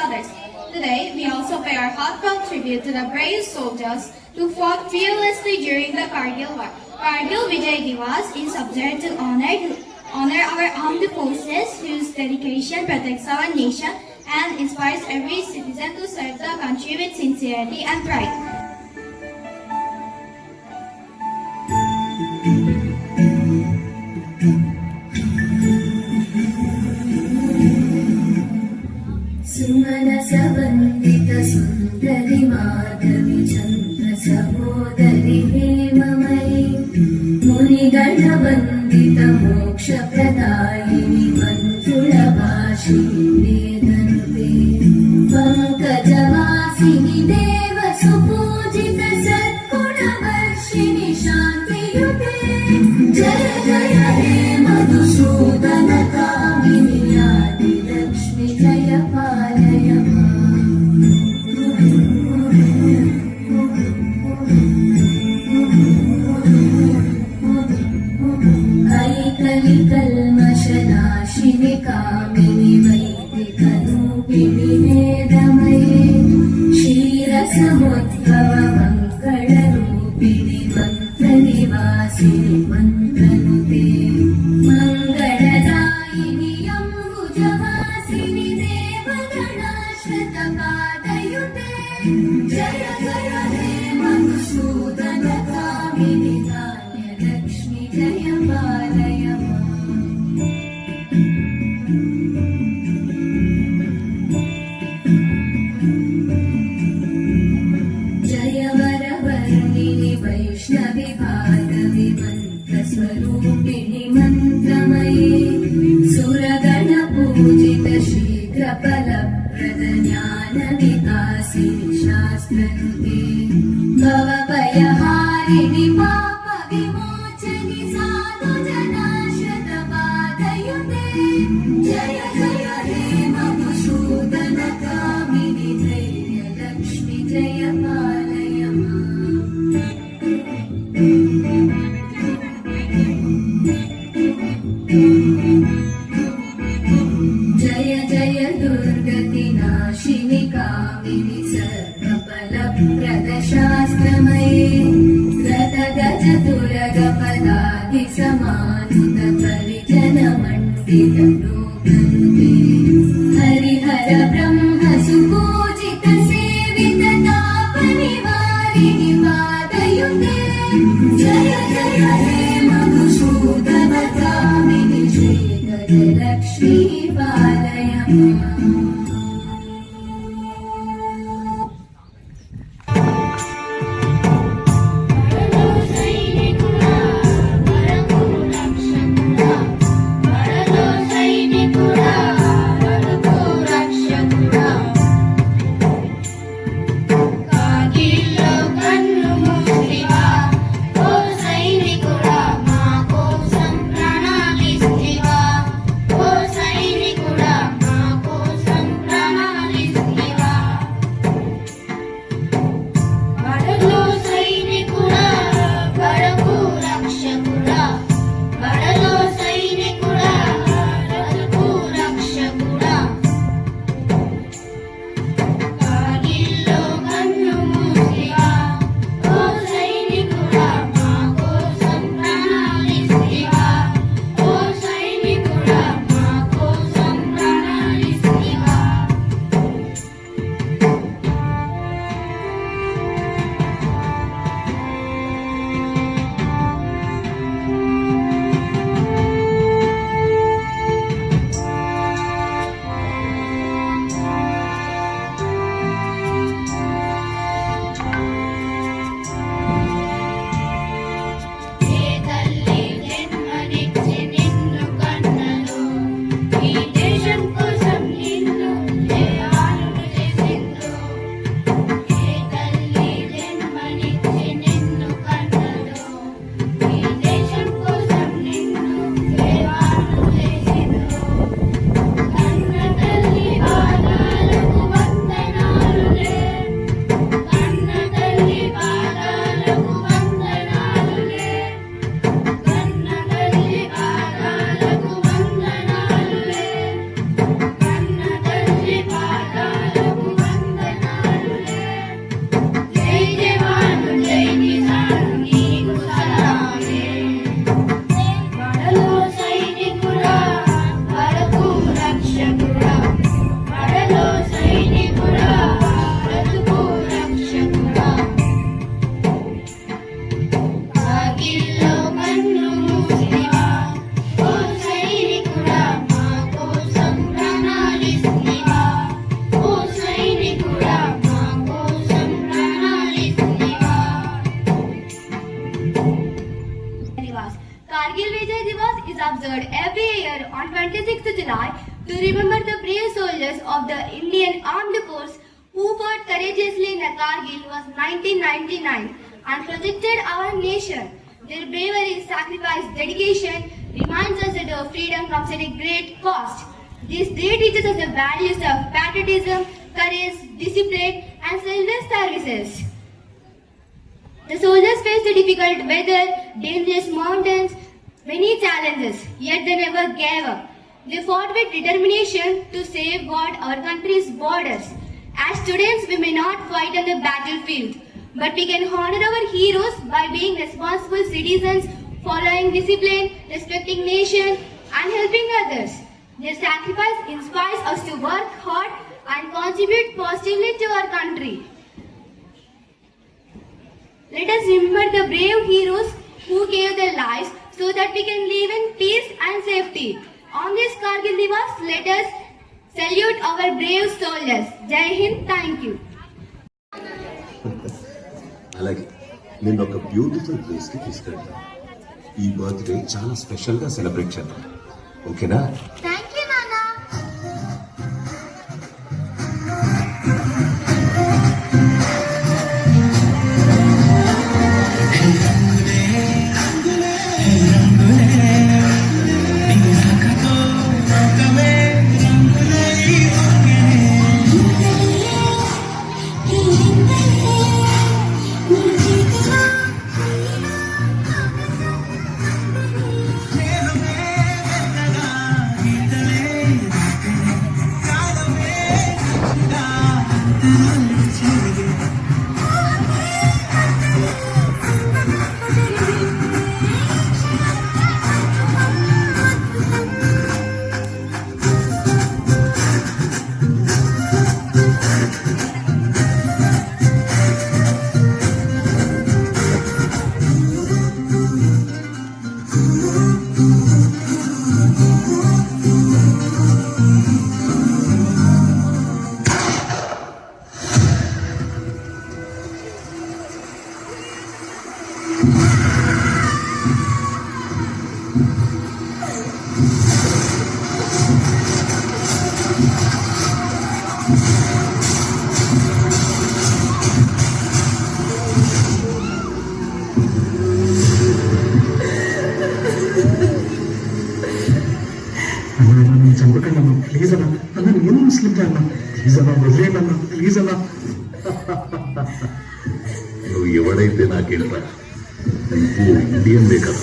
others. Today, we also pay our heartfelt tribute to the brave soldiers who fought fearlessly during the Kargil War. Kargil Vijay Divas is observed to honor our armed forces whose dedication protects our nation and inspires every citizen to serve the country with sincerity and pride. सुमनसवन्दित सुन्दरि माधवि चन्द्र सहोदरि हेममयि मुनिगणवन्दित मोक्षप्रदायिनि मञ्जुळभाषिणि वेदनुते पङ्कजवासिनि देव सुपूजित सद्गुणवर्षिणि शान्तियुते जय जय हे मधुसूदन कामिनि आदिलक्ष्मि जय पालय कल्मषनाशिनि कामिनि वैदिकरूपिणि वेदमये क्षीरसमुद्भव मङ्गलरूपिणि मन्त्रनिवासिनि मन्त्रनुते मङ्गलदायिनि अम्बुजवासिनि देवगणाश्रितपादयुते जय जय हे मधुसूदन कामिनि धान्यलक्ष्मि जय पालय जय वरवर्णिनि वैष्णवि भागवि मन्त्रस्वरूपिणि मन्त्रमयि सुरगणपूजित शीघ्रफलप्रद ज्ञानविकासिनि शास्त्रनुते भवभयहारिणि पापविमोचनि साधुजनाश्रितपादयुते जय जय हे मधुसूदन कामिनि धैर्यलक्ष्मि जय पालय जय जय दुर्गतिनाशिनि कामिनि सर्वफलप्रदशास्त्रमये रथगजतुरगपदाधिसमानुत परिजनमण्डित लोकनुते हरिहर ब्रह्म सुपूजित सेवित तापनिवारिणि पादयुते जय जय हे मधुसूदन कामिनि श्रीगजलक्ष्मी पालय కోసం year on 26th July to remember the brave soldiers of the Indian Armed Force who fought courageously in the Kargil was 1999 and protected our nation. Their bravery, sacrifice, dedication reminds us that our freedom comes at a great cost. This day teaches us the values of patriotism, courage, discipline and selfless services. The soldiers faced the difficult weather, dangerous mountains, many challenges, yet they never gave up. They fought with determination to safeguard our country's borders. As students, we may not fight on the battlefield, but we can honor our heroes by being responsible citizens, following discipline, respecting nation, and helping others. Their sacrifice inspires us to work hard and contribute positively to our country. Let us remember the brave heroes who gave their lives so that we can live in peace and safety. On this Kargil Divas, let us salute our brave soldiers. Jai Hind, thank you. అలాగే నేను ఒక beautiful place కి తీసుకెళ్తాను. ఈ birthday చాలా special గా celebrate చేద్దాం, ఓకేనా? థ్యాంక్ యూ నాన్న. చంపకండి అన్న, ప్లీజ్ అన్న. అన్న నేను ముస్లిం అన్న, ప్లీజ్ అన్న వదిలేయండి అన్న, ప్లీజ్ అన్న. నువ్వు ఎవడైతే నాకేంట్రా, నువ్వు ఇండియన్ వే కదా.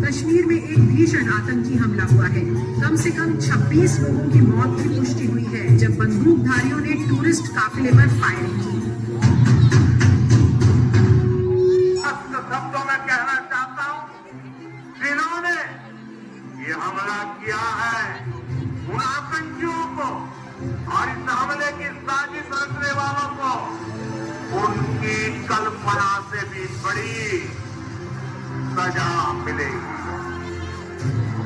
कश्मीर में एक भीषण आतंकी हमला हुआ है। कम से कम 26 लोगों की मौत की पुष्टि हुई है जब बंदूकधारियों ने टूरिस्ट काफिले पर फायरिंग की। शब्दों में कहना चाहता हूँ, जिन्होंने ये हमला किया है उन आतंकियों को और इस हमले की साजिश रचने वालों को उनकी कल्पना से भी बड़ी सजा मिलेगी,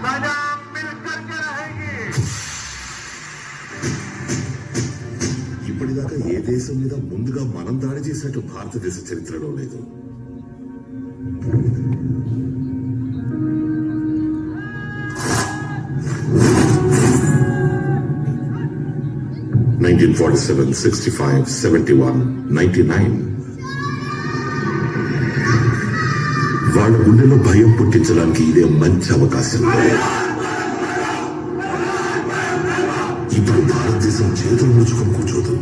सजा मिलकर के रहेगी। ఇప్పటిదాకా ఏ దేశం మీద ముందుగా మనం దాడి చేసినట్టు భారతదేశ చరిత్రలో లేదు. (1947, 65, 71, 99) వాళ్ళ గుండెలో భయం పుట్టించడానికి ఇదే మంచి అవకాశం. ఇప్పుడు భారతదేశం చేతులు ముడుచుకొని కూర్చోదు.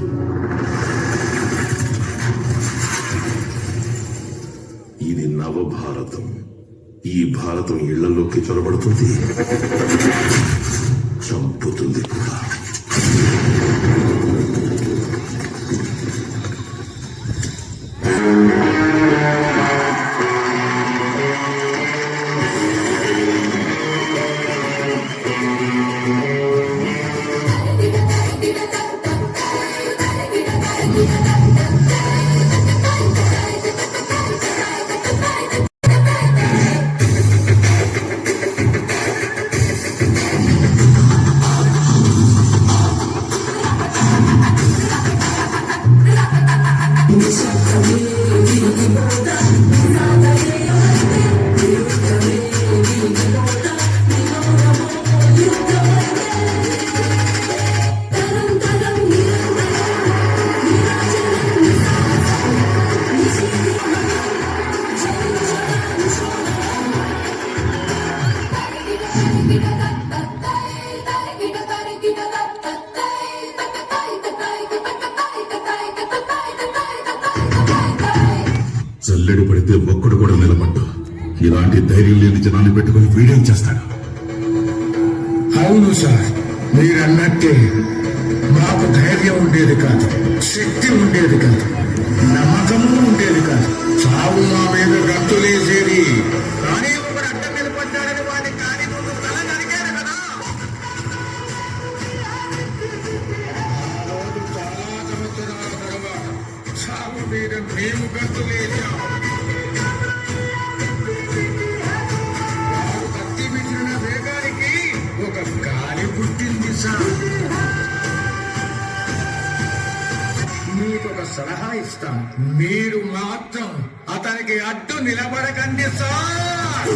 ఇది నవభారతం. ఈ భారతం ఇళ్లలోకి చొరబడుతుంది, చంపుతుంది కూడా. ఏడు పడితే ఒక్కడు కూడా నిలబడ్డా. ఇలాంటి ధైర్యం లేని జనాన్ని పెట్టుకుని వీడేం చేస్తాడు? అవును సార్, మీరన్నట్టే మాకు ధైర్యం ఉండేది కాదు, శక్తి ఉండేది కాదు, నమ్మకము ఉండేది కాదు. చావు మా మీద గంతులేసేది. కానీ ఒకడు అడ్డం నిలబడ్డాడని వాడి కాని ముందు తల నరికాడు కదా. ఆ రోజు చాలా సంవత్సరాల తర్వాత చావు మీద మేము గంతులేసాం. వాడు కత్తి విసిరిన వేగానికి ఒక గాలి పుట్టింది సార్. మీకొక సలహా ఇస్తాం, మీరు మాత్రం అతనికి అడ్డు నిలబడకండి సార్.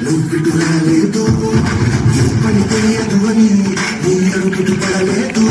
నువ్వు రాలేదు, ఏ పని తెలియదు అని నీ అడుగుతూ పడలేదు.